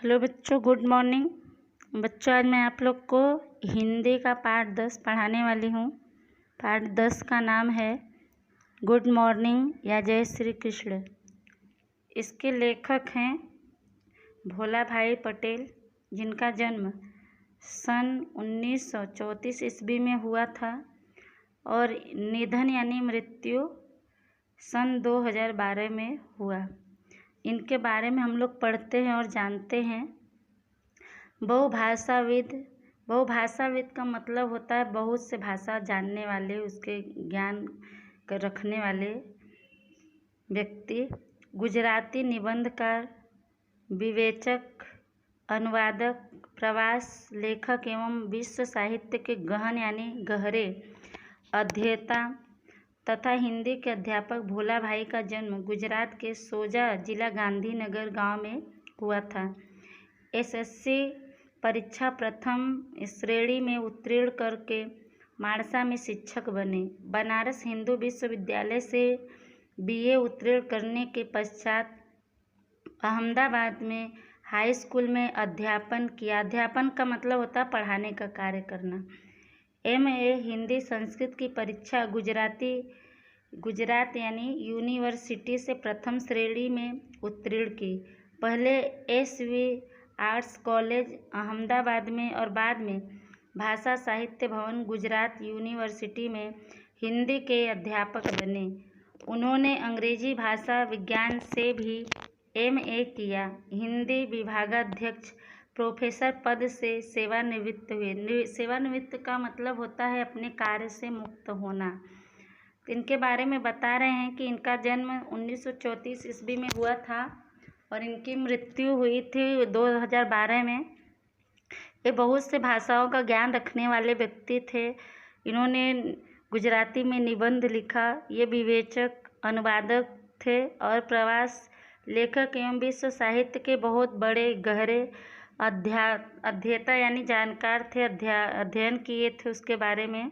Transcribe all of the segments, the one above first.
Hello बच्चों, good morning. बच्चों, आज मैं आप लोग को हिंदी का पाठ 10 पढ़ाने वाली हूँ। पाठ 10 का नाम है गुड मॉर्निंग या जय श्री कृष्ण। इसके लेखक हैं भोला भाई पटेल, जिनका जन्म सन 1934 ईस्वी में हुआ था और निधन यानी मृत्यु सन 2012 में हुआ। इनके बारे में हम लोग पढ़ते हैं और जानते हैं। बहुभाषाविद का मतलब होता है बहुत से भाषा जानने वाले, उसके ज्ञान रखने वाले व्यक्ति। गुजराती निबंधकार, विवेचक, अनुवादक, प्रवास लेखक एवं विश्व साहित्य के गहन यानी गहरे अध्येता तथा हिंदी के अध्यापक भोला भाई का जन्म गुजरात के सोजा जिला गांधीनगर गांव में हुआ था। एसएससी परीक्षा प्रथम श्रेणी में उत्तीर्ण करके माणसा में शिक्षक बने। बनारस हिंदू विश्वविद्यालय से बीए उत्तीर्ण करने के पश्चात अहमदाबाद में हाई स्कूल में अध्यापन किया। अध्यापन का मतलब होता है पढ़ाने का कार्य करना। एमए हिंदी संस्कृत की परीक्षा गुजरात यानी यूनिवर्सिटी से प्रथम श्रेणी में उत्तीर्ण की। पहले एसवी आर्ट्स कॉलेज अहमदाबाद में और बाद में भाषा साहित्य भवन गुजरात यूनिवर्सिटी में हिंदी के अध्यापक बने। उन्होंने अंग्रेजी भाषा विज्ञान से भी एमए किया। हिंदी विभागाध्यक्ष प्रोफेसर पद से सेवानिवृत्त हुए। सेवानिवृत्त का मतलब होता है अपने कार्य से मुक्त होना। इनके बारे में बता रहे हैं कि इनका जन्म 1934 ईस्वी में हुआ था और इनकी मृत्यु हुई थी 2012 में। ये बहुत से भाषाओं का ज्ञान रखने वाले व्यक्ति थे। इन्होंने गुजराती में निबंध लिखा। ये विवेचक, अनुवादक थे और प्रवास लेखक एवं विश्व साहित्य के बहुत बड़े गहरे अध्येता यानी जानकार थे। अध्ययन किए थे उसके बारे में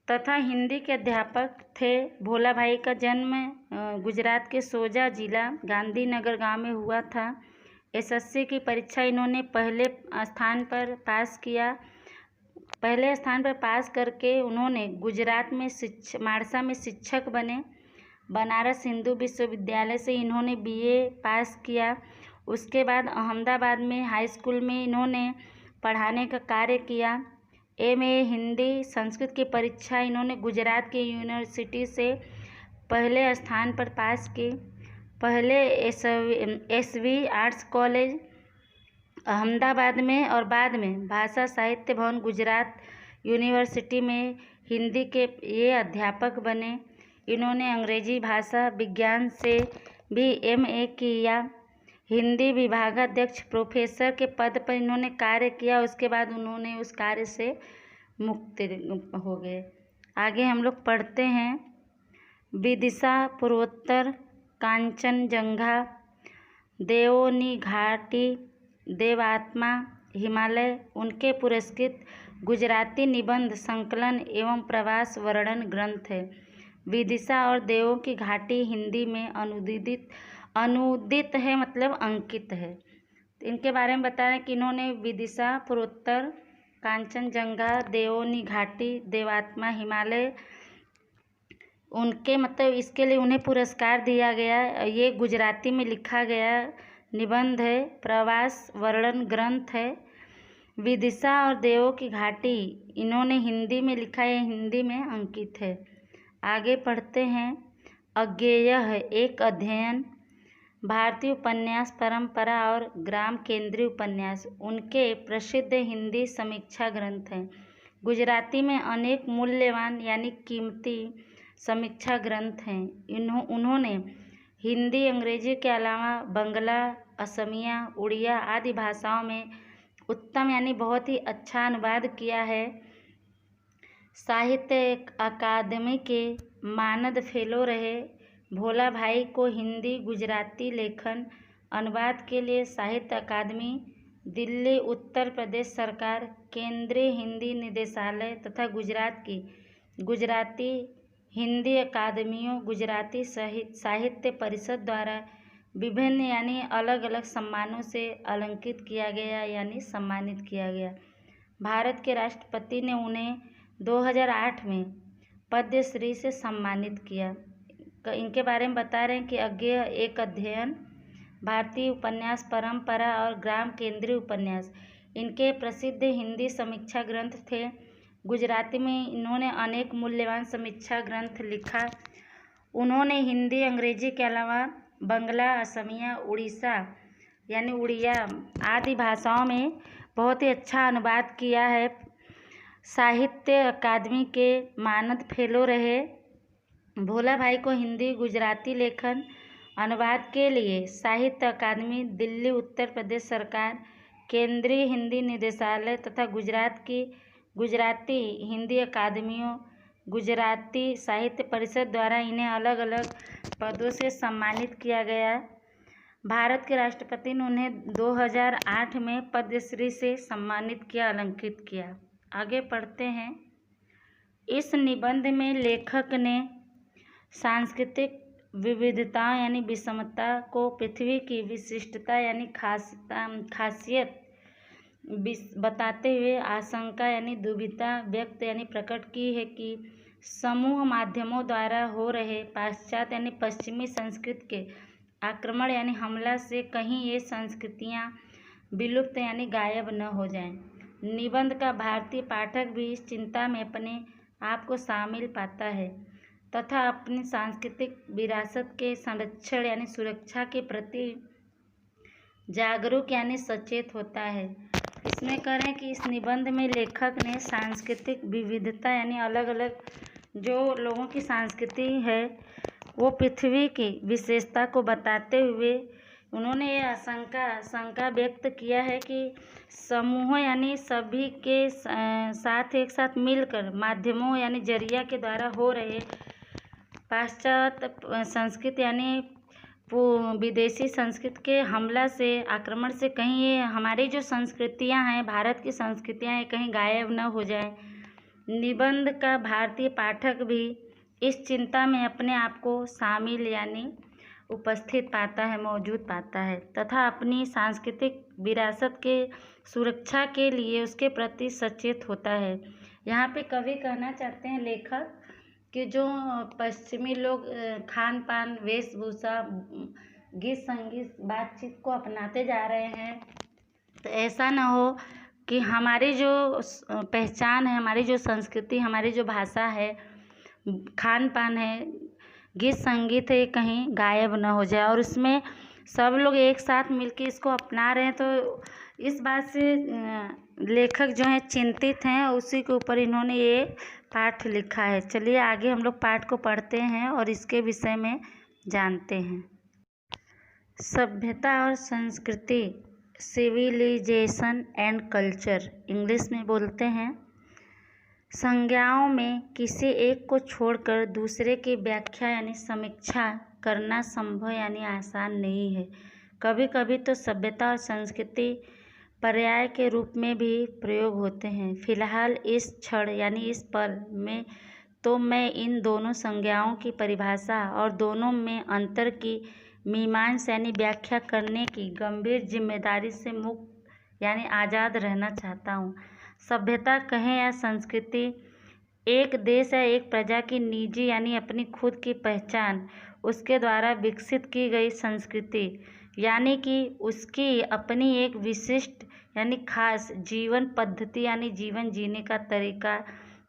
तथा हिंदी के अध्यापक थे। भोला भाई का जन्म गुजरात के सोजा जिला गांधीनगर गांव में हुआ था। एसएससी की परीक्षा इन्होंने पहले स्थान पर पास करके उन्होंने गुजरात में माणसा में शिक्षक बने। बनारस हिंदू विश्वविद्यालय से इन्होंने बीए पास किया। उसके बाद अहमदाबाद में हाई स्कूल में इन्होंने पढ़ाने का कार्य किया। एमए हिंदी संस्कृत की परीक्षा इन्होंने गुजरात की यूनिवर्सिटी से पहले स्थान पर पास की। पहले एसवी आर्ट्स कॉलेज अहमदाबाद में और बाद में भाषा साहित्य भवन गुजरात यूनिवर्सिटी में हिंदी के ये अध्यापक बने। इन्होंने अंग्रेजी भाषा विज्ञान से भी एमए किया। हिंदी विभागाध्यक्ष प्रोफेसर के पद पर इन्होंने कार्य किया। उसके बाद उन्होंने उस कार्य से मुक्त हो गए। आगे हम लोग पढ़ते हैं। विदिशा, पूर्वोत्तर, कांचनजंगा, देवोनी घाटी, देवात्मा, हिमालय उनके पुरस्कृत गुजराती निबंध संकलन एवं प्रवास वर्णन ग्रंथ है। विदिशा और देवों की घाटी हिंदी में अनुदित है, मतलब अंकित है। तो इनके बारे में बता रहे हैं कि इन्होंने विदिशा, पूर्वोत्तर, कांचनजंगा, देवोनी घाटी, देवात्मा, हिमालय उनके मतलब इसके लिए उन्हें पुरस्कार दिया गया। ये गुजराती में लिखा गया निबंध है, प्रवास वर्णन ग्रंथ है। विदिशा और देवों की घाटी इन्होंने हिंदी में लिखा है, हिंदी में अंकित है। आगे पढ़ते हैं। अज्ञेय है एक अध्ययन, भारतीय उपन्यास परंपरा और ग्राम केंद्रीय उपन्यास उनके प्रसिद्ध हिंदी समीक्षा ग्रंथ हैं। गुजराती में अनेक मूल्यवान यानी कीमती समीक्षा ग्रंथ हैं। उन्होंने हिंदी, अंग्रेजी के अलावा बंगला, असमिया, उड़िया आदि भाषाओं में उत्तम यानी बहुत ही अच्छा अनुवाद किया है। साहित्य अकादमी के मानद फेलो रहे। भोला भाई को हिंदी गुजराती लेखन अनुवाद के लिए साहित्य अकादमी, दिल्ली, उत्तर प्रदेश सरकार, केंद्रीय हिंदी निदेशालय तथा गुजरात की गुजराती हिंदी अकादमियों, गुजराती साहित्य परिषद द्वारा विभिन्न यानी अलग अलग सम्मानों से अलंकृत किया गया यानी सम्मानित किया गया। भारत के राष्ट्रपति ने उन्हें 2008 में पद्मश्री से सम्मानित किया। इनके बारे में बता रहे हैं कि अज्ञेय एक अध्ययन, भारतीय उपन्यास परंपरा और ग्राम केंद्रीय उपन्यास इनके प्रसिद्ध हिंदी समीक्षा ग्रंथ थे। गुजराती में इन्होंने अनेक मूल्यवान समीक्षा ग्रंथ लिखा। उन्होंने हिंदी अंग्रेजी के अलावा बंगला, असमिया, उड़ीसा यानी उड़िया आदि भाषाओं में बहुत ही अच्छा अनुवाद किया है। साहित्य अकादमी के मानद फेलो रहे। भोला भाई को हिंदी गुजराती लेखन अनुवाद के लिए साहित्य अकादमी, दिल्ली, उत्तर प्रदेश सरकार, केंद्रीय हिंदी निदेशालय तथा गुजरात की गुजराती हिंदी अकादमियों, गुजराती साहित्य परिषद द्वारा इन्हें अलग अलग पदों से सम्मानित किया गया। भारत के राष्ट्रपति ने उन्हें 2008 में पद्मश्री से सम्मानित किया, अलंकृत किया। आगे पढ़ते हैं। इस निबंध में लेखक ने सांस्कृतिक विविधता यानी विषमता को पृथ्वी की विशिष्टता यानी खासियत बताते हुए आशंका यानी दुविधा व्यक्त यानी प्रकट की है कि समूह माध्यमों द्वारा हो रहे पाश्चात्य यानी पश्चिमी संस्कृति के आक्रमण यानी हमला से कहीं ये संस्कृतियाँ विलुप्त यानी गायब न हो जाएं। निबंध का भारतीय पाठक भी इस चिंता में अपने आप को शामिल पाता है तथा अपनी सांस्कृतिक विरासत के संरक्षण यानी सुरक्षा के प्रति जागरूक यानी सचेत होता है। इसमें कह रहे हैं कि इस निबंध में लेखक ने सांस्कृतिक विविधता यानी अलग अलग जो लोगों की संस्कृति है वो पृथ्वी की विशेषता को बताते हुए उन्होंने ये आशंका व्यक्त किया है कि समूह यानी सभी के साथ एक साथ मिलकर माध्यमों यानी जरिया के द्वारा हो रहे पाश्चात्य संस्कृति यानी विदेशी संस्कृति के हमला से आक्रमण से कहीं ये हमारी जो संस्कृतियां हैं, भारत की संस्कृतियां हैं, कहीं गायब न हो जाए। निबंध का भारतीय पाठक भी इस चिंता में अपने आप को शामिल यानी उपस्थित पाता है, मौजूद पाता है तथा अपनी सांस्कृतिक विरासत के सुरक्षा के लिए उसके प्रति सचेत होता है। यहाँ पे कवि कहना चाहते हैं लेखक कि जो पश्चिमी लोग खान पान, वेशभूषा, गीत संगीत, बातचीत को अपनाते जा रहे हैं, तो ऐसा ना हो कि हमारी जो पहचान है, हमारी जो संस्कृति, हमारी जो भाषा है, खान पान है, गीत संगीत है, कहीं गायब ना हो जाए। और उसमें सब लोग एक साथ मिलकर इसको अपना रहे हैं, तो इस बात से लेखक जो हैं चिंतित हैं। उसी के ऊपर इन्होंने ये पाठ लिखा है। चलिए आगे हम लोग पाठ को पढ़ते हैं और इसके विषय में जानते हैं। सभ्यता और संस्कृति, सिविलाइजेशन एंड कल्चर, इंग्लिश में बोलते हैं। संज्ञाओं में किसी एक को छोड़कर दूसरे की व्याख्या यानी समीक्षा करना संभव यानी आसान नहीं है। कभी कभी तो सभ्यता और संस्कृति पर्याय के रूप में भी प्रयोग होते हैं। फिलहाल इस क्षण यानी इस पल में तो मैं इन दोनों संज्ञाओं की परिभाषा और दोनों में अंतर की मीमांसा यानी व्याख्या करने की गंभीर जिम्मेदारी से मुक्त यानी आज़ाद रहना चाहता हूँ। सभ्यता कहें या संस्कृति एक देश या एक प्रजा की निजी यानी अपनी खुद की पहचान, उसके द्वारा विकसित की गई संस्कृति यानी कि उसकी अपनी एक विशिष्ट यानी खास जीवन पद्धति यानी जीवन जीने का तरीका,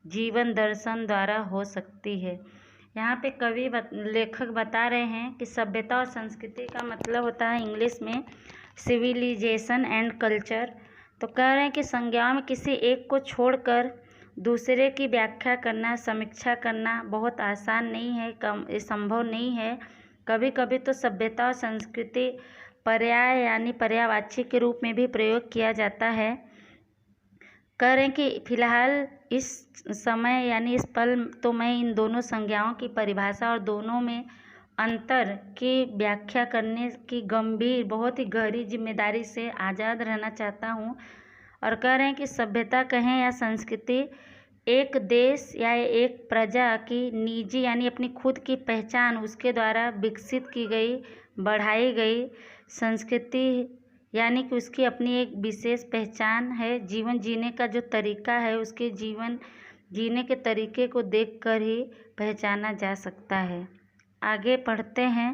जीवन दर्शन द्वारा हो सकती है। यहाँ पे लेखक बता रहे हैं कि सभ्यता और संस्कृति का मतलब होता है इंग्लिश में सिविलाइजेशन एंड कल्चर। तो कह रहे हैं कि संज्ञाओं में किसी एक को छोड़कर दूसरे की व्याख्या करना, समीक्षा करना बहुत आसान नहीं है, ये संभव नहीं है। कभी कभी तो सभ्यता और संस्कृति पर्याय यानी पर्यायवाची के रूप में भी प्रयोग किया जाता है। कह रहे हैं कि फिलहाल इस समय यानी इस पल तो मैं इन दोनों संज्ञाओं की परिभाषा और दोनों में अंतर की व्याख्या करने की गंभीर बहुत ही गहरी जिम्मेदारी से आज़ाद रहना चाहता हूँ। और कह रहे हैं कि सभ्यता कहें या संस्कृति एक देश या एक प्रजा की निजी यानी अपनी खुद की पहचान, उसके द्वारा विकसित की गई बढ़ाई गई संस्कृति यानी कि उसकी अपनी एक विशेष पहचान है। जीवन जीने का जो तरीका है उसके जीवन जीने के तरीके को देखकर ही पहचाना जा सकता है। आगे पढ़ते हैं।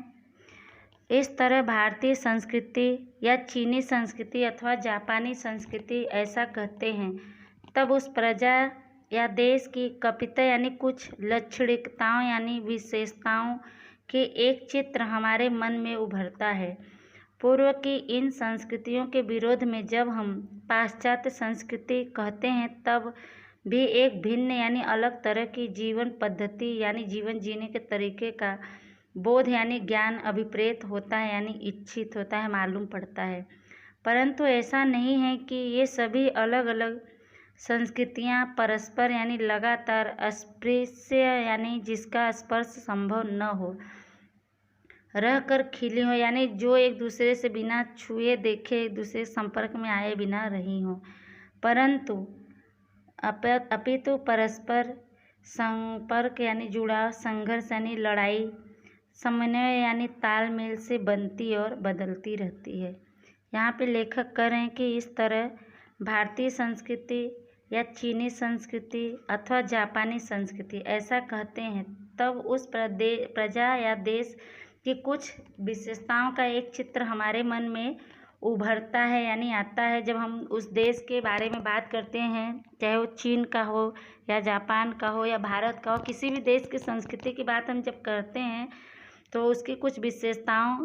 इस तरह भारतीय संस्कृति या चीनी संस्कृति अथवा जापानी संस्कृति ऐसा कहते हैं तब उस प्रजा या देश की कपिता यानी कुछ लाक्षणिकताओं यानी विशेषताओं के एक चित्र हमारे मन में उभरता है। पूर्व की इन संस्कृतियों के विरोध में जब हम पाश्चात्य संस्कृति कहते हैं तब भी एक भिन्न यानी अलग तरह की जीवन पद्धति यानी जीवन जीने के तरीके का बोध यानी ज्ञान अभिप्रेत होता है यानी इच्छित होता है, मालूम पड़ता है। परंतु ऐसा नहीं है कि ये सभी अलग अलग संस्कृतियाँ परस्पर यानी लगातार अस्पृश्य यानी जिसका स्पर्श संभव न हो रहकर खिली हो यानी जो एक दूसरे से बिना छुए देखे एक दूसरे संपर्क में आए बिना रही हो, परंतु अपितु परस्पर संपर्क यानी जुड़ाव, संघर्ष यानी लड़ाई, समन्वय यानी तालमेल से बनती और बदलती रहती है। यहाँ पे लेखक कह रहे हैं कि इस तरह भारतीय संस्कृति या चीनी संस्कृति अथवा जापानी संस्कृति ऐसा कहते हैं तब उस प्रजा या देश की कुछ विशेषताओं का एक चित्र हमारे मन में उभरता है यानी आता है। जब हम उस देश के बारे में बात करते हैं, चाहे वो चीन का हो या जापान का हो या भारत का हो, किसी भी देश की संस्कृति की बात हम जब करते हैं तो उसकी कुछ विशेषताओं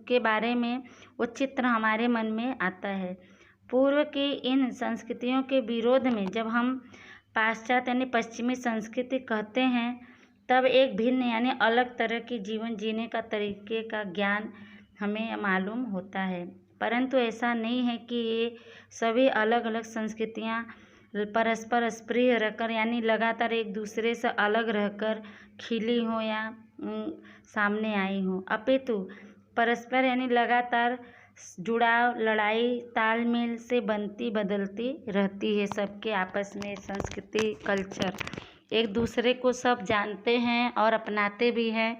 के बारे में वो चित्र हमारे मन में आता है। पूर्व की इन संस्कृतियों के विरोध में जब हम पाश्चात्य यानी पश्चिमी संस्कृति कहते हैं तब एक भिन्न यानी अलग तरह की जीवन जीने का तरीके का ज्ञान हमें मालूम होता है। परंतु ऐसा नहीं है कि ये सभी अलग अलग संस्कृतियाँ परस्पर अस्पृश्य रहकर यानी लगातार एक दूसरे से अलग रहकर खिली हों या सामने आई हों, अपितु परस्पर यानी लगातार जुड़ाव, लड़ाई, तालमेल से बनती बदलती रहती है। सबके आपस में संस्कृति, कल्चर एक दूसरे को सब जानते हैं और अपनाते भी हैं।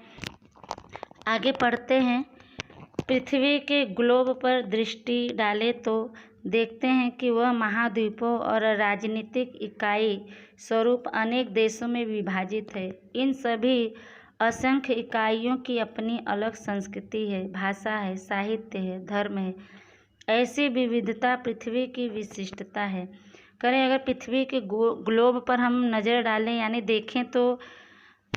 आगे पढ़ते हैं। पृथ्वी के ग्लोब पर दृष्टि डालें तो देखते हैं कि वह महाद्वीपों और राजनीतिक इकाई स्वरूप अनेक देशों में विभाजित है। इन सभी असंख्य इकाइयों की अपनी अलग संस्कृति है, भाषा है, साहित्य है, धर्म है। ऐसी विविधता पृथ्वी की विशिष्टता है। करें अगर पृथ्वी के ग्लोब पर हम नज़र डालें यानी देखें तो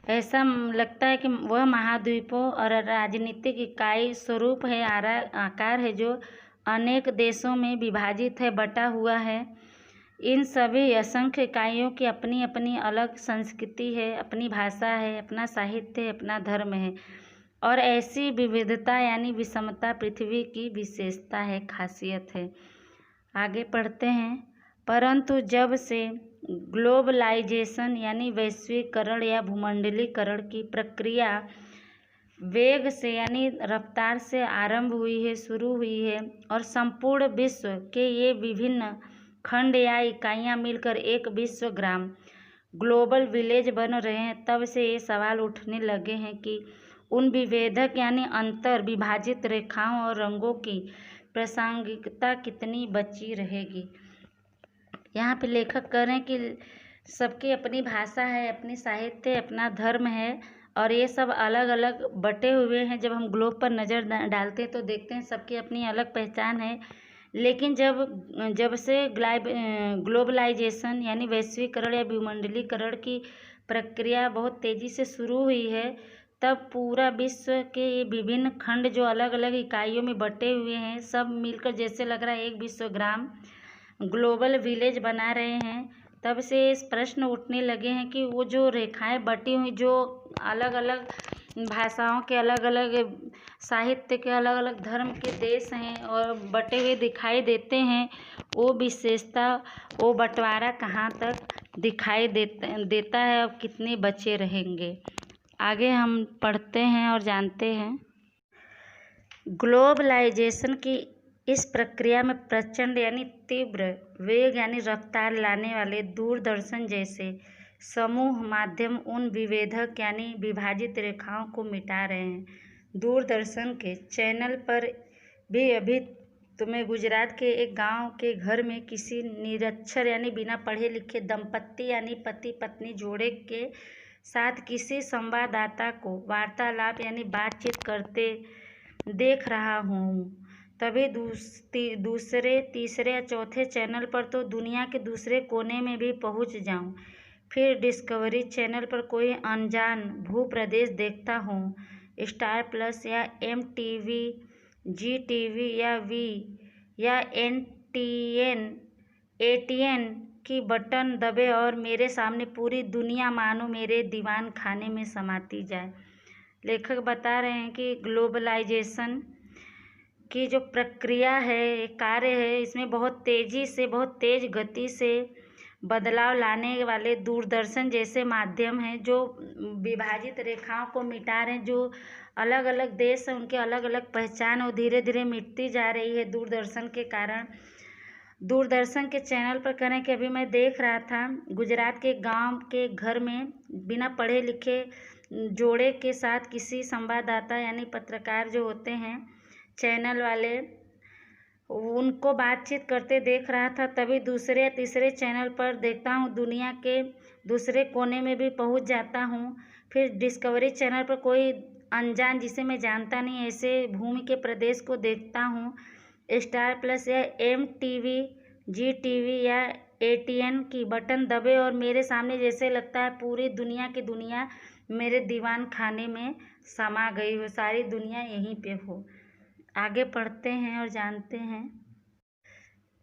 ऐसा लगता है कि वह महाद्वीपों और राजनीतिक इकाई स्वरूप है, आकार है जो अनेक देशों में विभाजित है, बटा हुआ है। इन सभी असंख्य इकाइयों की अपनी अपनी अलग संस्कृति है, अपनी भाषा है, अपना साहित्य है, अपना धर्म है और ऐसी विविधता यानी विषमता पृथ्वी की विशेषता है, खासियत है। आगे पढ़ते हैं। परंतु जब से ग्लोबलाइजेशन यानी वैश्वीकरण या भूमंडलीकरण की प्रक्रिया वेग से यानी रफ्तार से आरंभ हुई है, शुरू हुई है और संपूर्ण विश्व के ये विभिन्न खंड या इकाइयाँ मिलकर एक विश्वग्राम ग्लोबल विलेज बन रहे हैं, तब से ये सवाल उठने लगे हैं कि उन विभेदक यानी अंतर विभाजित रेखाओं और रंगों की प्रासंगिकता कितनी बची रहेगी। यहाँ पे लेखक कह रहे हैं कि सबकी अपनी भाषा है, अपनी साहित्य, अपना धर्म है और ये सब अलग अलग बटे हुए हैं। जब हम ग्लोब पर नज़र डालते हैं तो देखते हैं सबकी अपनी अलग पहचान है। लेकिन जब से ग्लोबलाइजेशन यानी वैश्वीकरण या भूमंडलीकरण की प्रक्रिया बहुत तेज़ी से शुरू हुई है, तब पूरा विश्व के ये विभिन्न खंड जो अलग अलग इकाइयों में बटे हुए हैं, सब मिलकर जैसे लग रहा है एक विश्वग्राम ग्लोबल विलेज बना रहे हैं। तब से इस प्रश्न उठने लगे हैं कि वो जो रेखाएं बटी हुई, जो अलग अलग भाषाओं के, अलग अलग साहित्य के, अलग अलग धर्म के देश हैं और बटे हुए दिखाई देते हैं, वो विशेषता, वो बंटवारा कहाँ तक दिखाई देता है और कितने बचे रहेंगे। आगे हम पढ़ते हैं और जानते हैं। ग्लोबलाइजेशन की इस प्रक्रिया में प्रचंड यानी तीव्र वेग यानी रफ्तार लाने वाले दूरदर्शन जैसे समूह माध्यम उन विभेदक यानी विभाजित रेखाओं को मिटा रहे हैं। दूरदर्शन के चैनल पर भी अभी तुम्हें गुजरात के एक गांव के घर में किसी निरक्षर यानी बिना पढ़े लिखे दंपत्ति यानी पति पत्नी जोड़े के साथ किसी संवाददाता को वार्तालाप यानी बातचीत करते देख रहा हूँ। तभी दूसरे तीसरे या चौथे चैनल पर तो दुनिया के दूसरे कोने में भी पहुँच जाऊँ। फिर डिस्कवरी चैनल पर कोई अनजान भूप्रदेश देखता हूँ। स्टार प्लस या MTV, GTV या वी या ATN की बटन दबे और मेरे सामने पूरी दुनिया मानो मेरे दीवान खाने में समाती जाए। लेखक बता रहे हैं कि ग्लोबलाइजेशन की जो प्रक्रिया है, कार्य है, इसमें बहुत तेज़ी से, बहुत तेज़ गति से बदलाव लाने वाले दूरदर्शन जैसे माध्यम हैं जो विभाजित रेखाओं को मिटा रहे हैं। जो अलग अलग देश हैं उनके अलग अलग पहचान और धीरे धीरे मिटती जा रही है दूरदर्शन के कारण। दूरदर्शन के चैनल पर करें कि अभी मैं देख रहा था गुजरात के गांव के घर में बिना पढ़े लिखे जोड़े के साथ किसी संवाददाता यानी पत्रकार जो होते हैं चैनल वाले, उनको बातचीत करते देख रहा था। तभी दूसरे या तीसरे चैनल पर देखता हूँ दुनिया के दूसरे कोने में भी पहुँच जाता हूँ। फिर डिस्कवरी चैनल पर कोई अनजान जिसे मैं जानता नहीं ऐसे भूमि के प्रदेश को देखता हूँ। स्टार प्लस या MTV, GTV या ATN की बटन दबे और मेरे सामने जैसे लगता है पूरी दुनिया की दुनिया मेरे दीवान खाने में समा गई हो, सारी दुनिया यहीं पे हो। आगे पढ़ते हैं और जानते हैं।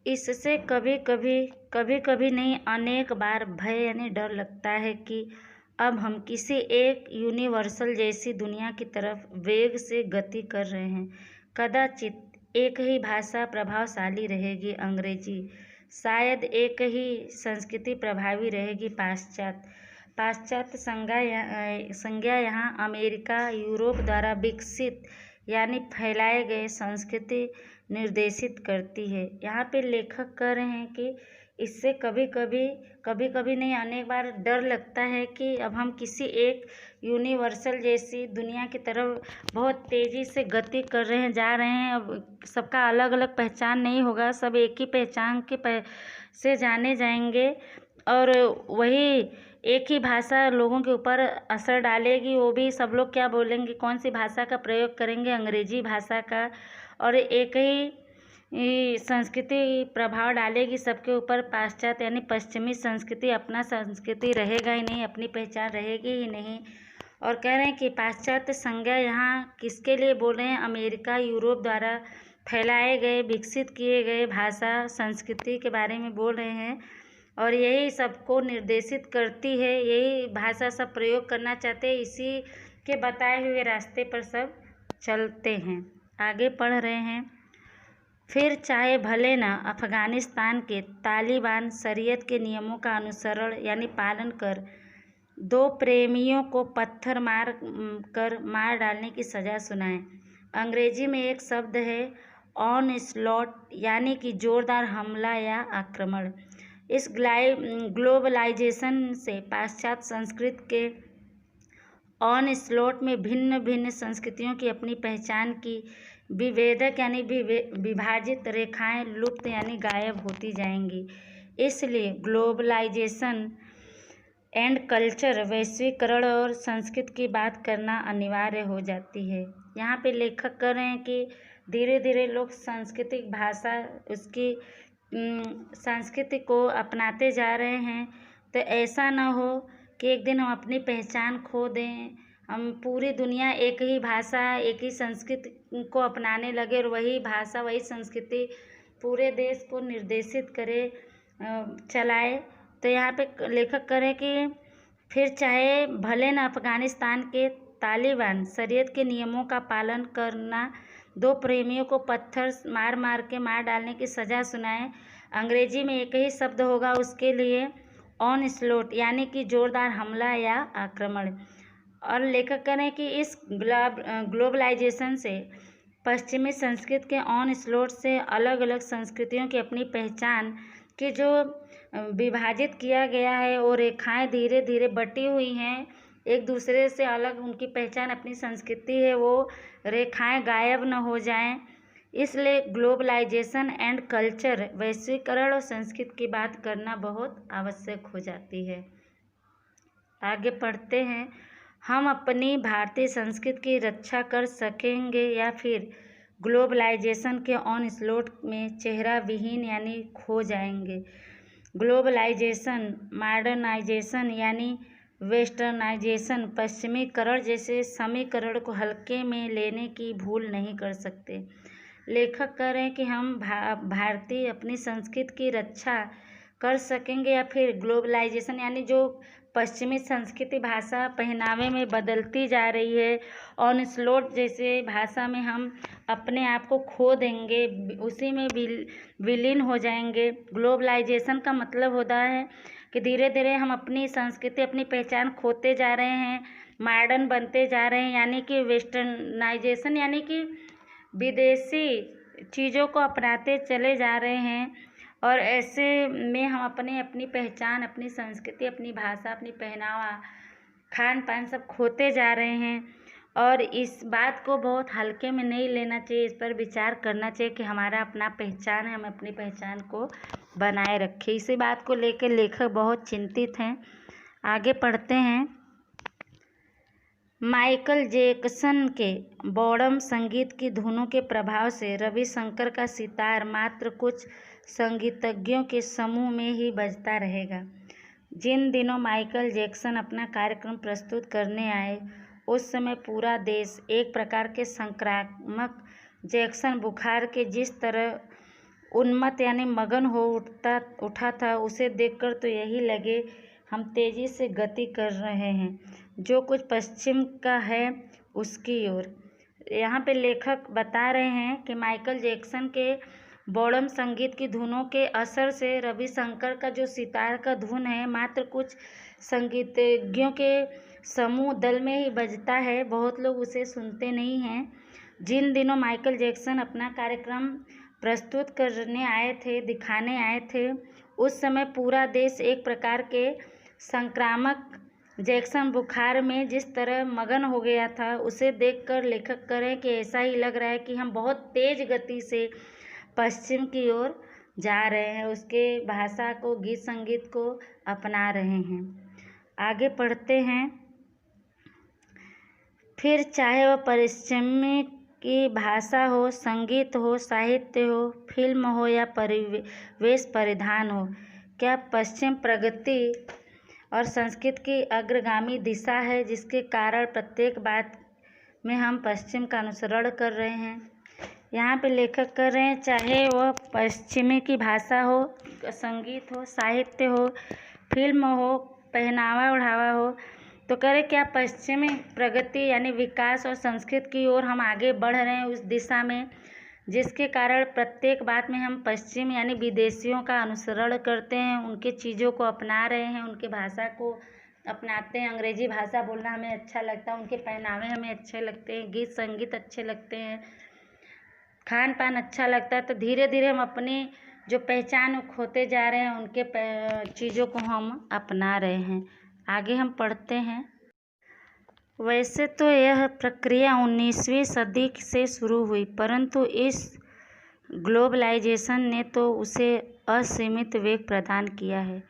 इससे कभी कभी नहीं अनेक बार भय यानी डर लगता है कि अब हम किसी एक यूनिवर्सल जैसी दुनिया की तरफ वेग से गति कर रहे हैं। कदाचित एक ही भाषा प्रभावशाली रहेगी, अंग्रेजी। शायद एक ही संस्कृति प्रभावी रहेगी, पाश्चात्य संज्ञा यहाँ अमेरिका, यूरोप द्वारा विकसित यानी फैलाए गए संस्कृति निर्देशित करती है। यहाँ पे लेखक कह रहे हैं कि इससे कभी कभी नहीं अनेक बार डर लगता है कि अब हम किसी एक यूनिवर्सल जैसी दुनिया की तरफ बहुत तेज़ी से गति कर रहे हैं, जा रहे हैं। अब सबका अलग अलग पहचान नहीं होगा, सब एक ही पहचान के से जाने जाएंगे और वही एक ही भाषा लोगों के ऊपर असर डालेगी। वो भी सब लोग क्या बोलेंगे, कौन सी भाषा का प्रयोग करेंगे, अंग्रेजी भाषा का, और एक ही संस्कृति प्रभाव डालेगी सबके ऊपर। पाश्चात्य यानी पश्चिमी संस्कृति, अपना संस्कृति रहेगा ही नहीं, अपनी पहचान रहेगी ही नहीं। और कह रहे हैं कि पाश्चात्य संज्ञा यहाँ किसके लिए बोल रहे हैं, अमेरिका, यूरोप द्वारा फैलाए गए, विकसित किए गए भाषा संस्कृति के बारे में बोल रहे हैं और यही सबको निर्देशित करती है, यही भाषा सब प्रयोग करना चाहते हैं, इसी के बताए हुए रास्ते पर सब चलते हैं। आगे पढ़ रहे हैं। फिर चाहे भले न अफगानिस्तान के तालिबान शरीयत के नियमों का अनुसरण यानी पालन कर दो प्रेमियों को पत्थर मार डालने की सज़ा सुनाए। अंग्रेजी में एक शब्द है ऑनस्लॉट यानी कि जोरदार हमला या आक्रमण। इस ग्लोबलाइजेशन से पाश्चात्य संस्कृति के ऑनस्लॉट में भिन्न भिन्न संस्कृतियों की अपनी पहचान की विभेदक यानी विभाजित रेखाएं लुप्त यानी गायब होती जाएंगी। इसलिए ग्लोबलाइजेशन एंड कल्चर, वैश्वीकरण और संस्कृति की बात करना अनिवार्य हो जाती है। यहाँ पे लेखक कह रहे हैं कि धीरे धीरे लोग सांस्कृतिक भाषा उसकी संस्कृति को अपनाते जा रहे हैं। तो ऐसा ना हो कि एक दिन हम अपनी पहचान खो दें, हम पूरी दुनिया एक ही भाषा एक ही संस्कृति को अपनाने लगे और वही भाषा वही संस्कृति पूरे देश को निर्देशित करे, चलाए। तो यहाँ पे लेखक करे कि फिर चाहे भले न अफगानिस्तान के तालिबान शरीयत के नियमों का पालन करना दो प्रेमियों को पत्थर मार डालने की सज़ा सुनाए। अंग्रेजी में एक ही शब्द होगा उसके लिए, ऑनस्लॉट यानी कि जोरदार हमला या आक्रमण। और लेखक करें कि इस ग्लोबलाइजेशन से पश्चिमी संस्कृति के ऑनस्लॉट से अलग अलग संस्कृतियों की अपनी पहचान की जो विभाजित किया गया है और रेखाएं धीरे धीरे बटी हुई हैं, एक दूसरे से अलग उनकी पहचान, अपनी संस्कृति है वो रेखाएं गायब न हो जाएं। इसलिए ग्लोबलाइजेशन एंड कल्चर, वैश्वीकरण और संस्कृति की बात करना बहुत आवश्यक हो जाती है। आगे पढ़ते हैं। हम अपनी भारतीय संस्कृति की रक्षा कर सकेंगे या फिर ग्लोबलाइजेशन के ऑनस्लोट में चेहरा विहीन यानी खो जाएंगे। ग्लोबलाइजेशन, मॉडर्नाइजेशन यानी वेस्टर्नाइजेशन, पश्चिमीकरण जैसे समीकरण को हल्के में लेने की भूल नहीं कर सकते। लेखक कह रहे हैं कि हम भारतीय अपनी संस्कृति की रक्षा कर सकेंगे या फिर ग्लोबलाइजेशन यानी जो पश्चिमी संस्कृति भाषा पहनावे में बदलती जा रही है, ऑनस्लोट जैसे भाषा में हम अपने आप को खो देंगे, उसी में विलीन हो जाएंगे। ग्लोबलाइजेशन का मतलब होता है कि धीरे धीरे हम अपनी संस्कृति, अपनी पहचान खोते जा रहे हैं, मॉडर्न बनते जा रहे हैं, यानी कि वेस्टर्नाइजेशन यानी कि विदेशी चीज़ों को अपनाते चले जा रहे हैं। और ऐसे में हम अपनी पहचान, अपनी संस्कृति, अपनी भाषा, अपनी पहनावा, खान पान सब खोते जा रहे हैं। और इस बात को बहुत हल्के में नहीं लेना चाहिए, इस पर विचार करना चाहिए कि हमारा अपना पहचान है, हम अपनी पहचान को बनाए रखें। इसी बात को लेकर लेखक बहुत चिंतित हैं। आगे पढ़ते हैं। माइकल जैक्सन के बॉडम संगीत की धुनों के प्रभाव से रविशंकर का सितार मात्र कुछ संगीतज्ञों के समूह में ही बजता रहेगा। जिन दिनों माइकल जैक्सन अपना कार्यक्रम प्रस्तुत करने आए, उस समय पूरा देश एक प्रकार के संक्रामक जैक्सन बुखार के जिस तरह उन्मत्त यानी मगन हो उठा था, उसे देखकर तो यही लगे हम तेजी से गति कर रहे हैं जो कुछ पश्चिम का है उसकी ओर। यहाँ पे लेखक बता रहे हैं कि माइकल जैक्सन के बॉडम संगीत की धुनों के असर से रविशंकर का जो सितार का धुन है मात्र कुछ संगीतज्ञों के समूह दल में ही बजता है, बहुत लोग उसे सुनते नहीं हैं। जिन दिनों माइकल जैक्सन अपना कार्यक्रम प्रस्तुत करने आए थे, दिखाने आए थे, उस समय पूरा देश एक प्रकार के संक्रामक जैक्सन बुखार में जिस तरह मगन हो गया था, उसे देखकर लेखक करें कि ऐसा ही लग रहा है कि हम बहुत तेज गति से पश्चिम की ओर जा रहे हैं, उसके भाषा को, गीत संगीत को अपना रहे हैं। आगे पढ़ते हैं। फिर चाहे वह पश्चिमी की भाषा हो, संगीत हो, साहित्य हो, फिल्म हो या परिवेश परिधान हो, क्या पश्चिम प्रगति और संस्कृति की अग्रगामी दिशा है जिसके कारण प्रत्येक बात में हम पश्चिम का अनुसरण कर रहे हैं। यहाँ पे लेखक कर रहे हैं चाहे वह पश्चिमी की भाषा हो, संगीत हो, साहित्य हो, फिल्म हो, पहनावा ओढ़ावा हो, तो करें क्या पश्चिमी प्रगति यानी विकास और संस्कृति की ओर हम आगे बढ़ रहे हैं उस दिशा में जिसके कारण प्रत्येक बात में हम पश्चिम यानी विदेशियों का अनुसरण करते हैं, उनके चीज़ों को अपना रहे हैं, उनके भाषा को अपनाते हैं। अंग्रेजी भाषा बोलना हमें अच्छा लगता है, उनके पहनावे हमें अच्छे लगते हैं, गीत संगीत अच्छे लगते हैं, खान पान अच्छा लगता है। तो धीरे धीरे हम अपनी जो पहचान खोते जा रहे हैं, उनके चीज़ों को हम अपना रहे हैं। आगे हम पढ़ते हैं। वैसे तो यह प्रक्रिया 19वीं सदी से शुरू हुई, परंतु इस ग्लोबलाइजेशन ने तो उसे असीमित वेग प्रदान किया है।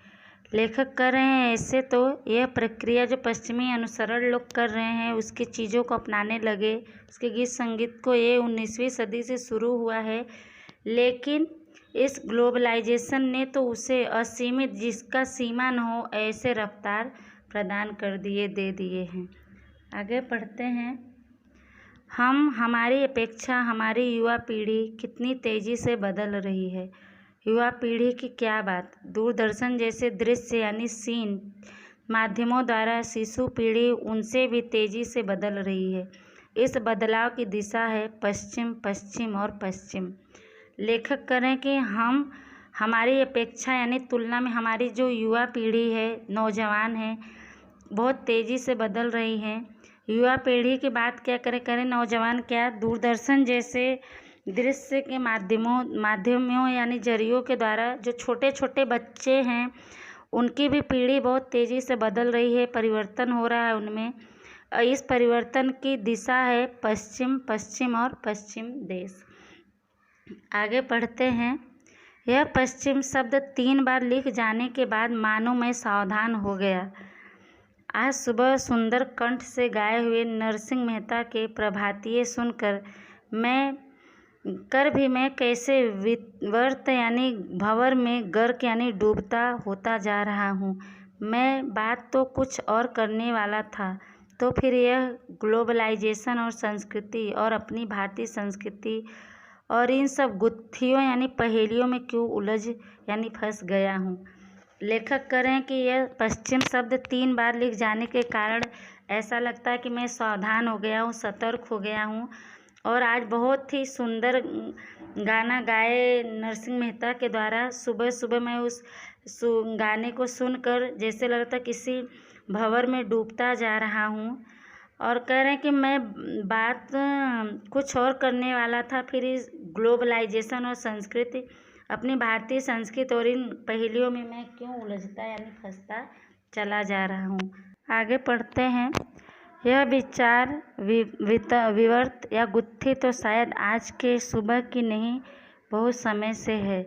लेखक कर रहे हैं ऐसे तो यह प्रक्रिया जो पश्चिमी अनुसरण लोग कर रहे हैं, उसकी चीज़ों को अपनाने लगे, उसके गीत संगीत को, ये 19वीं सदी से शुरू हुआ है, लेकिन इस ग्लोबलाइजेशन ने तो उसे असीमित, जिसका सीमा न हो, ऐसे रफ्तार प्रदान कर दे दिए हैं। आगे पढ़ते हैं। हमारी अपेक्षा हमारी युवा पीढ़ी कितनी तेज़ी से बदल रही है। युवा पीढ़ी की क्या बात, दूरदर्शन जैसे दृश्य यानी सीन माध्यमों द्वारा शिशु पीढ़ी उनसे भी तेज़ी से बदल रही है। इस बदलाव की दिशा है पश्चिम, पश्चिम और पश्चिम। लेखक करें कि हमारी अपेक्षा यानी तुलना में हमारी जो युवा पीढ़ी है, नौजवान है, बहुत तेज़ी से बदल रही है। युवा पीढ़ी की बात क्या करें, नौजवान क्या, दूरदर्शन जैसे दृश्य के माध्यमों यानी जरियों के द्वारा जो छोटे छोटे बच्चे हैं उनकी भी पीढ़ी बहुत तेज़ी से बदल रही है, परिवर्तन हो रहा है उनमें। इस परिवर्तन की दिशा है पश्चिम, पश्चिम और पश्चिम देश। आगे पढ़ते हैं। यह पश्चिम शब्द 3 बार लिख जाने के बाद मानो मैं सावधान हो गया। आज सुबह सुंदर कंठ से गाए हुए नरसिंह मेहता के प्रभातीय सुनकर मैं कैसे विवर्त यानी भंवर में गर्क यानी डूबता होता जा रहा हूँ। मैं बात तो कुछ और करने वाला था, तो फिर यह ग्लोबलाइजेशन और संस्कृति और अपनी भारतीय संस्कृति और इन सब गुत्थियों यानी पहेलियों में क्यों उलझ यानी फंस गया हूँ। लेखक कह रहे हैं कि यह पश्चिम शब्द 3 बार लिख जाने के कारण ऐसा लगता है कि मैं सावधान हो गया हूँ, सतर्क हो गया हूँ। और आज बहुत ही सुंदर गाना गाए नरसिंह मेहता के द्वारा। सुबह सुबह मैं उस गाने को सुनकर जैसे लगता किसी भंवर में डूबता जा रहा हूँ। और कह रहे हैं कि मैं बात कुछ और करने वाला था, फिर इस ग्लोबलाइजेशन और संस्कृति अपनी भारतीय संस्कृति और इन पहेलियों में मैं क्यों उलझता यानी फंसता चला जा रहा हूँ। आगे पढ़ते हैं। यह विचार विवर्त या गुत्थी तो शायद आज के सुबह की नहीं, बहुत समय से है।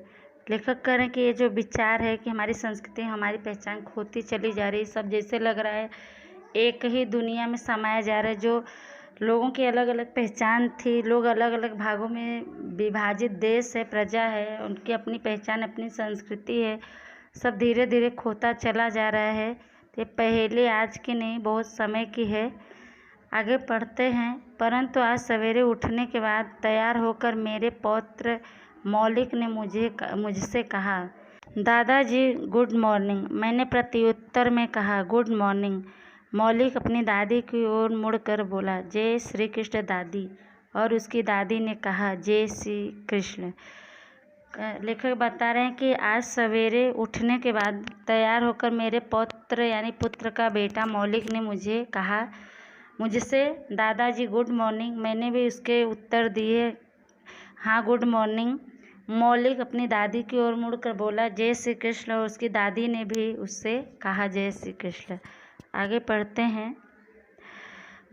लेखक कह रहे हैं कि ये जो विचार है कि हमारी संस्कृति, हमारी पहचान खोती चली जा रही है, सब जैसे लग रहा है एक ही दुनिया में समाया जा रहा है। जो लोगों की अलग अलग पहचान थी, लोग अलग अलग भागों में विभाजित देश है, प्रजा है, उनकी अपनी पहचान, अपनी संस्कृति है, सब धीरे धीरे खोता चला जा रहा है। ये पहेली आज की नहीं, बहुत समय की है। आगे पढ़ते हैं। परंतु आज सवेरे उठने के बाद तैयार होकर मेरे पौत्र मौलिक ने मुझसे कहा, दादाजी गुड मॉर्निंग। मैंने प्रत्युत्तर में कहा, गुड मॉर्निंग। मौलिक अपनी दादी की ओर मुड़कर बोला, जय श्री कृष्ण दादी। और उसकी दादी ने कहा, जय श्री कृष्ण। लेखक बता रहे हैं कि आज सवेरे उठने के बाद तैयार होकर मेरे पौत्र यानी पुत्र का बेटा मौलिक ने मुझसे दादाजी गुड मॉर्निंग। मैंने भी उसके उत्तर दिए, हाँ गुड मॉर्निंग। मौलिक अपनी दादी की ओर मुड़कर बोला, जय श्री कृष्ण। और उसकी दादी ने भी उससे कहा, जय श्री कृष्ण। आगे पढ़ते हैं।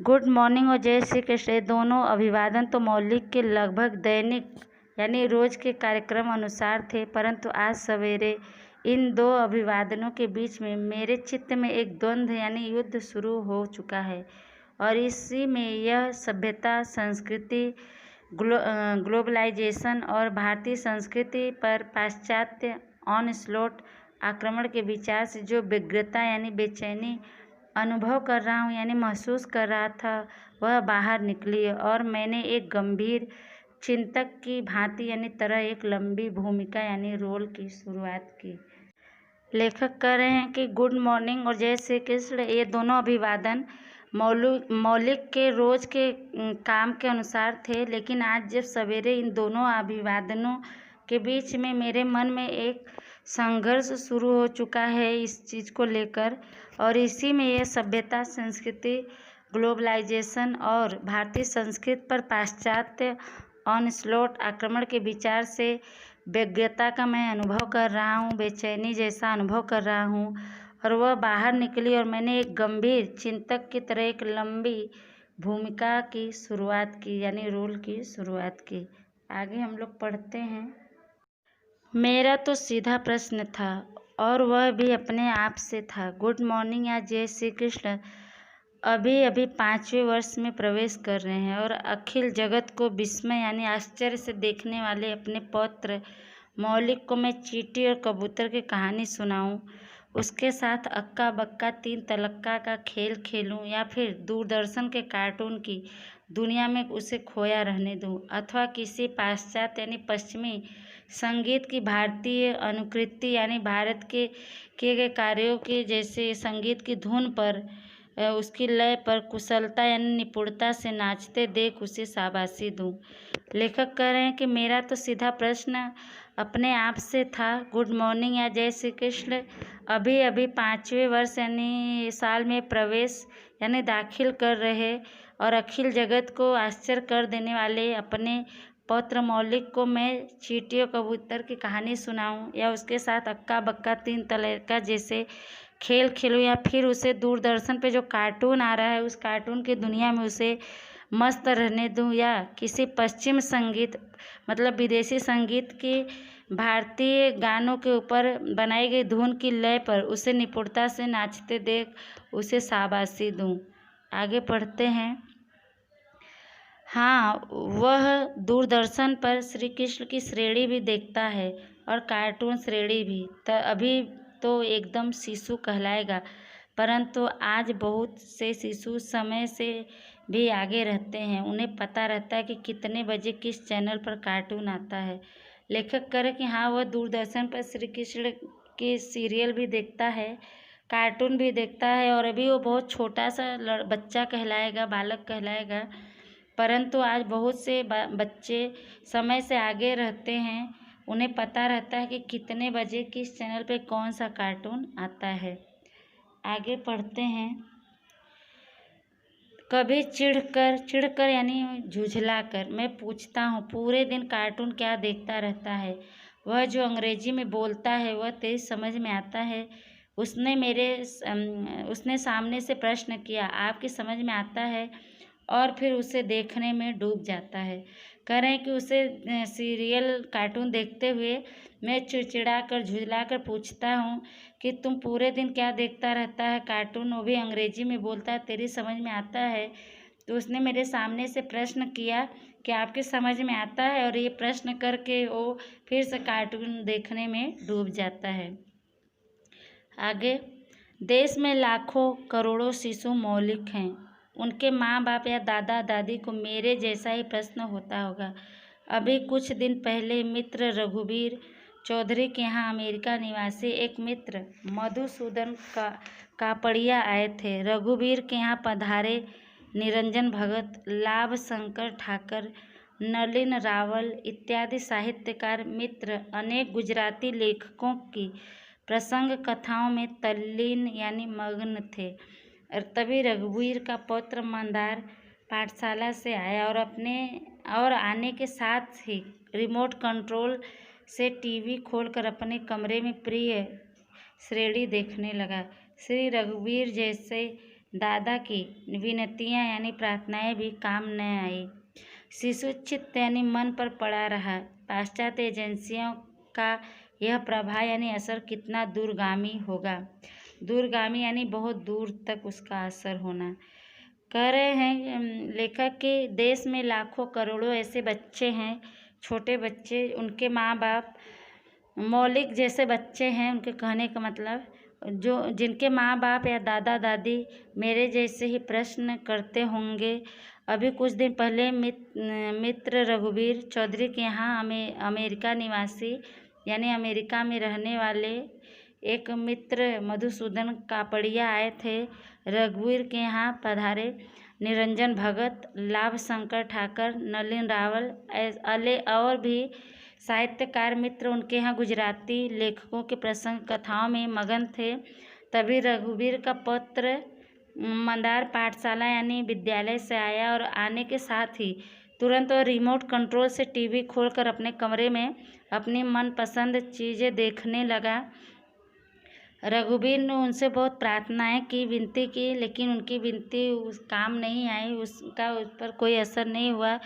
गुड मॉर्निंग और जय श्री कृष्ण ये दोनों अभिवादन तो मौलिक के लगभग दैनिक यानी रोज के कार्यक्रम अनुसार थे, परंतु आज सवेरे इन 2 अभिवादनों के बीच में मेरे चित्त में एक द्वंद्व यानी युद्ध शुरू हो चुका है। और इसी में यह सभ्यता, संस्कृति, ग्लोबलाइजेशन और भारतीय संस्कृति पर पाश्चात्य ऑनस्लॉट आक्रमण के विचार से जो व्यग्रता यानी बेचैनी अनुभव कर रहा हूँ यानी महसूस कर रहा था, वह बाहर निकली और मैंने एक गंभीर चिंतक की भांति यानी तरह एक लंबी भूमिका यानी रोल की शुरुआत की। लेखक कह रहे हैं कि गुड मॉर्निंग और जय श्री कृष्ण ये दोनों अभिवादन मौलिक के रोज के काम के अनुसार थे, लेकिन आज जब सवेरे इन दोनों अभिवादनों के बीच में मेरे मन में एक संघर्ष शुरू हो चुका है इस चीज़ को लेकर। और इसी में यह सभ्यता, संस्कृति, ग्लोबलाइजेशन और भारतीय संस्कृति पर पाश्चात्य ऑनस्लॉट आक्रमण के विचार से व्यग्रता का मैं अनुभव कर रहा हूँ, बेचैनी जैसा अनुभव कर रहा हूँ। और वह बाहर निकली और मैंने एक गंभीर चिंतक की तरह एक लंबी भूमिका की शुरुआत की यानी रोल की शुरुआत की। आगे हम लोग पढ़ते हैं। मेरा तो सीधा प्रश्न था और वह भी अपने आप से था, गुड मॉर्निंग या जय श्री कृष्ण अभी अभी 5वें वर्ष में प्रवेश कर रहे हैं और अखिल जगत को विस्मय यानी आश्चर्य से देखने वाले अपने पौत्र मौलिक को मैं चींटी और कबूतर की कहानी सुनाऊं, उसके साथ अक्का बक्का 3 तलक्का का खेल खेलूं या फिर दूरदर्शन के कार्टून की दुनिया में उसे खोया रहने दूं, अथवा किसी पाश्चात्य यानी पश्चिमी संगीत की भारतीय अनुकृति यानी भारत के किए गए कार्यों के जैसे संगीत की धुन पर, उसकी लय पर कुशलता यानी निपुणता से नाचते देख उसे शाबाशी दूं। लेखक कह रहे हैं कि मेरा तो सीधा प्रश्न अपने आप से था, गुड मॉर्निंग या जय श्री कृष्ण अभी अभी 5वें वर्ष यानी साल में प्रवेश यानी दाखिल कर रहे और अखिल जगत को आश्चर्य कर देने वाले अपने पौत्र मौलिक को मैं चींटी कबूतर की कहानी सुनाऊं या उसके साथ अक्का बक्का तीन तलैका जैसे खेल खेलूं, या फिर उसे दूरदर्शन पे जो कार्टून आ रहा है उस कार्टून की दुनिया में उसे मस्त रहने दूं, या किसी पश्चिम संगीत मतलब विदेशी संगीत की भारतीय गानों के ऊपर बनाई गई धुन की लय पर उसे निपुणता से नाचते देख उसे शाबाशी दूं। आगे पढ़ते हैं। हाँ, वह दूरदर्शन पर श्री कृष्ण की श्रेणी भी देखता है और कार्टून श्रेणी भी। अभी तो एकदम शिशु कहलाएगा, परंतु आज बहुत से शिशु समय से भी आगे रहते हैं। उन्हें पता रहता है कि कितने बजे किस चैनल पर कार्टून आता है। लेखक कह रहे कि हाँ, वह दूरदर्शन पर श्री कृष्ण के सीरियल भी देखता है, कार्टून भी देखता है, और अभी वो बहुत छोटा सा बच्चा कहलाएगा, बालक कहलाएगा। परंतु आज बहुत से बच्चे समय से आगे रहते हैं। उन्हें पता रहता है कि कितने बजे किस चैनल पे कौन सा कार्टून आता है। आगे पढ़ते हैं। कभी चिढ़कर यानी झुझलाकर मैं पूछता हूँ, पूरे दिन कार्टून क्या देखता रहता है? वह जो अंग्रेजी में बोलता है वह तेरी समझ में आता है? उसने सामने से प्रश्न किया। आपकी समझ में आता है? और फिर उसे देखने में डूब जाता है। कह रहे हैं कि उसे सीरियल कार्टून देखते हुए मैं चिड़चिड़ाकर झुझलाकर पूछता हूँ कि तुम पूरे दिन क्या देखता रहता है कार्टून, वो भी अंग्रेजी में बोलता है, तेरी समझ में आता है? तो उसने मेरे सामने से प्रश्न किया कि आपके समझ में आता है, और ये प्रश्न करके वो फिर से कार्टून देखने में डूब जाता है। आगे, देश में लाखों करोड़ों शिशु मौलिक हैं। उनके माँ बाप या दादा दादी को मेरे जैसा ही प्रश्न होता होगा। अभी कुछ दिन पहले मित्र रघुवीर चौधरी के यहाँ अमेरिका निवासी एक मित्र मधुसूदन कापड़िया आए थे। रघुवीर के यहाँ पधारे निरंजन भगत, लाभ शंकर ठाकर, नलिन रावल इत्यादि साहित्यकार मित्र अनेक गुजराती लेखकों की प्रसंग कथाओं में तल्लीन यानी मग्न थे। तभी रघुवीर का पौत्र मंदार पाठशाला से आया और आने के साथ ही रिमोट कंट्रोल से टीवी खोलकर अपने कमरे में प्रिय श्रेणी देखने लगा। श्री रघुवीर जैसे दादा की विनतियां यानी प्रार्थनाएं भी काम न आई। शिशु चित्त यानी मन पर पड़ा रहा। पाश्चात्य एजेंसियों का यह प्रभाव यानी असर कितना दूरगामी होगा। दूरगामी यानी बहुत दूर तक उसका असर होना। कह रहे हैं लेखक कि देश में लाखों करोड़ों ऐसे बच्चे हैं, छोटे बच्चे, उनके माँ बाप मौलिक जैसे बच्चे हैं। उनके कहने का मतलब जिनके माँ बाप या दादा दादी मेरे जैसे ही प्रश्न करते होंगे। अभी कुछ दिन पहले मित्र रघुवीर चौधरी के यहाँ अमेरिका निवासी यानी अमेरिका में रहने वाले एक मित्र मधुसूदन कापड़िया आए थे। रघुवीर के यहाँ पधारे निरंजन भगत, लाभ शंकर ठाकर, नलिन रावल और भी साहित्यकार मित्र उनके यहाँ गुजराती लेखकों के प्रसंग कथाओं में मगन थे। तभी रघुवीर का पौत्र मंदार पाठशाला यानी विद्यालय से आया, और आने के साथ ही तुरंत वह रिमोट कंट्रोल से टीवी खोलकर अपने कमरे में अपनी मनपसंद चीज़ें देखने लगा। रघुवीर ने उनसे बहुत प्रार्थनाएं की, विनती की, लेकिन उनकी विनती उस काम नहीं आई, उसका उस पर कोई असर नहीं हुआ,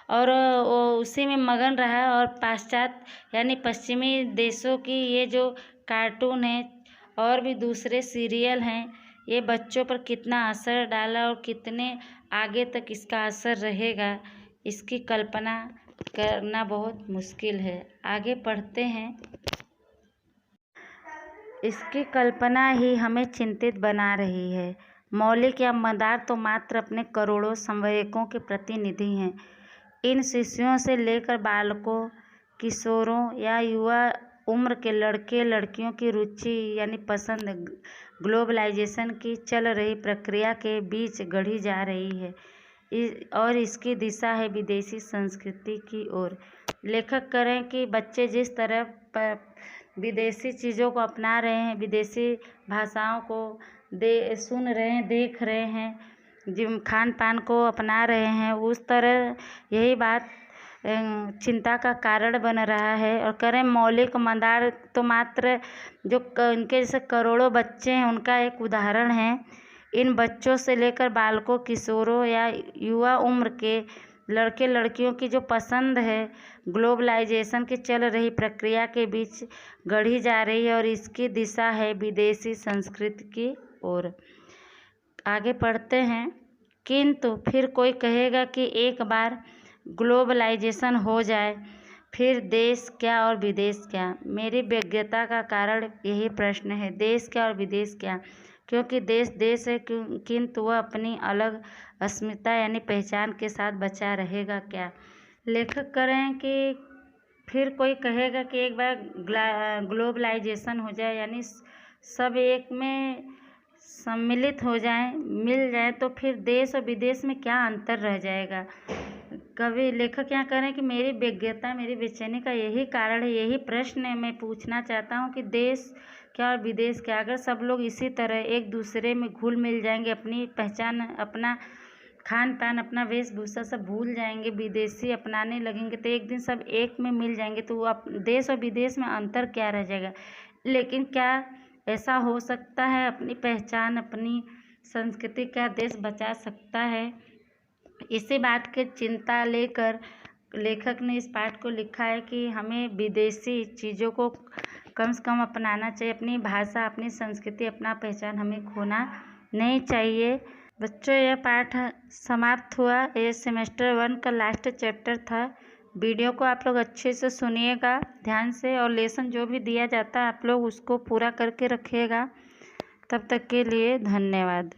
और वो उसी में मगन रहा। और पाश्चात्य यानी पश्चिमी देशों की ये जो कार्टून है और भी दूसरे सीरियल हैं, ये बच्चों पर कितना असर डाला और कितने आगे तक इसका असर रहेगा, इसकी कल्पना करना बहुत मुश्किल है। आगे पढ़ते हैं। इसकी कल्पना ही हमें चिंतित बना रही है। मौलिक या मंदार तो मात्र अपने करोड़ों समवयस्कों के प्रतिनिधि हैं। इन शिशुओं से लेकर बालकों, किशोरों या युवा उम्र के लड़के लड़कियों की रुचि यानी पसंद ग्लोबलाइजेशन की चल रही प्रक्रिया के बीच गढ़ी जा रही है, और इसकी दिशा है विदेशी संस्कृति की ओर। लेखक करें कि बच्चे जिस तरह विदेशी चीज़ों को अपना रहे हैं, विदेशी भाषाओं को सुन रहे हैं, देख रहे हैं, जिन खान पान को अपना रहे हैं, उस तरह यही बात चिंता का कारण बन रहा है। और करें मौलिक मंदार तो मात्र जो इनके जैसे करोड़ों बच्चे हैं उनका एक उदाहरण है। इन बच्चों से लेकर बालकों, किशोरों या युवा उम्र के लड़के लड़कियों की जो पसंद है ग्लोबलाइजेशन की चल रही प्रक्रिया के बीच गढ़ी जा रही है और इसकी दिशा है विदेशी संस्कृति की ओर। आगे पढ़ते हैं। किंतु फिर कोई कहेगा कि एक बार ग्लोबलाइजेशन हो जाए फिर देश क्या और विदेश क्या। मेरी व्यग्रता का कारण यही प्रश्न है, देश क्या और विदेश क्या। क्योंकि देश देश है किंतु वह अपनी अलग अस्मिता यानी पहचान के साथ बचा रहेगा क्या। लेखक करें कि फिर कोई कहेगा कि एक बार ग्लोबलाइजेशन हो जाए यानी सब एक में सम्मिलित हो जाएं, मिल जाए, तो फिर देश और विदेश में क्या अंतर रह जाएगा। कवि लेखक यहाँ कह रहे हैं कि मेरी व्यग्रता, मेरी बेचैनी का यही कारण है, यही प्रश्न मैं पूछना चाहता हूँ कि देश क्या और विदेश क्या। अगर सब लोग इसी तरह एक दूसरे में घुल मिल जाएंगे, अपनी पहचान, अपना खान पान, अपना वेशभूषा सब भूल जाएंगे, विदेशी अपनाने लगेंगे, तो एक दिन सब एक में मिल जाएंगे, तो वो देश और विदेश में अंतर क्या रह जाएगा। लेकिन क्या ऐसा हो सकता है? अपनी पहचान, अपनी संस्कृति क्या देश बचा सकता है? इसी बात की चिंता लेकर लेखक ने इस पाठ को लिखा है कि हमें विदेशी चीज़ों को कम से कम अपनाना चाहिए। अपनी भाषा, अपनी संस्कृति, अपना पहचान हमें खोना नहीं चाहिए। बच्चों, यह पाठ समाप्त हुआ। ये सेमेस्टर 1 का लास्ट चैप्टर था। वीडियो को आप लोग अच्छे से सुनिएगा ध्यान से, और लेसन जो भी दिया जाता है आप लोग उसको पूरा करके रखिएगा। तब तक के लिए धन्यवाद।